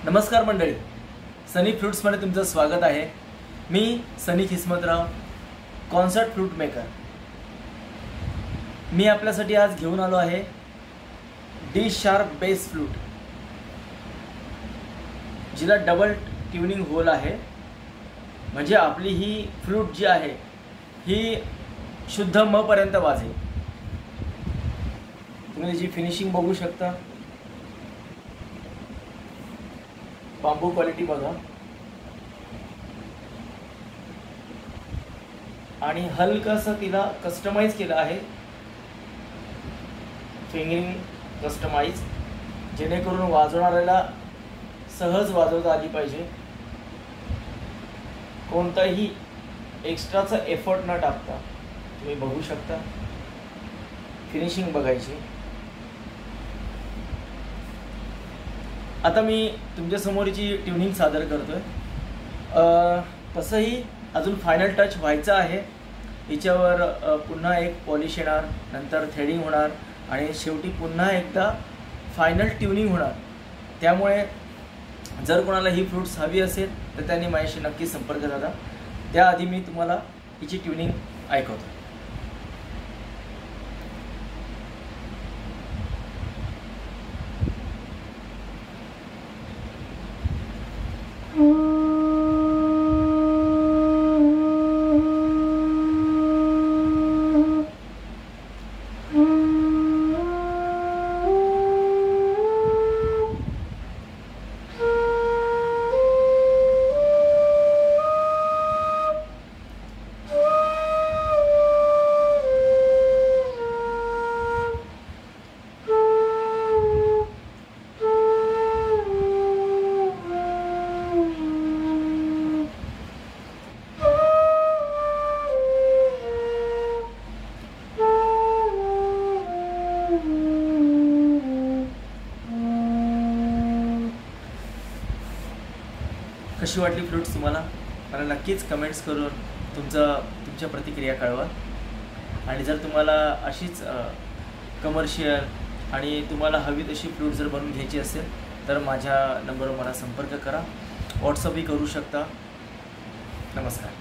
नमस्कार मंडळी, सनी फ्रूट्समध्ये तुमचं स्वागत आहे। मी सनी किस्मतराव, कॉन्सर्ट फ्रूट मेकर। मी आपल्यासाठी आज घेऊन आलो आहे डी शार्प बेस फ्लूट, जिला डबल ट्यूनिंग होल आहे। म्हणजे आपली ही फ्लूट जी आहे ही शुद्ध म पर्यंत वाजेल। तुम्ही जी फिनिशिंग बघू शकता, बांबू क्वालिटी बघा, आणि हलकसं तिला कस्टमाइज केलं आहे, फिंगरिंग कस्टमाइज, जेणेकरून वाजवणाऱ्याला सहज वाजवता आली पाहिजे, कोणताही एक्स्ट्राचा एफर्ट न टाकता। तुम्ही बघू शकता, फिनिशिंग बघायची। आता मी तुमच्यासमोरची ट्यूनिंग सादर करतोय। तसंही अजून फायनल टच व्हायचा आहे। हिच्यावर पुन्हा एक पॉलिश येणार, नंतर थ्रेडिंग होणार आणि शेवटी पुन्हा एकदा फायनल ट्यूनिंग होणार। त्यामुळे जर कोणाला ही फ्रूट्स हवी असेल तर त्यांनी माझ्याशी नक्की संपर्क साधा। त्याआधी मी तुम्हाला हिची ट्यूनिंग ऐकवतो। कशी वाटली फ्रूट्स तुम्हाला? मला नक्कीच कमेंट्स करून तुमच्या प्रतिक्रिया कळवा। आणि जर तुम्हाला अशीच कमर्शियल आणि तुम्हाला हवी तशी फ्रूट जर बनवून घ्यायची असेल तर माझ्या नंबरवर मला संपर्क करा, व्हॉट्सअपही करू शकता। नमस्कार।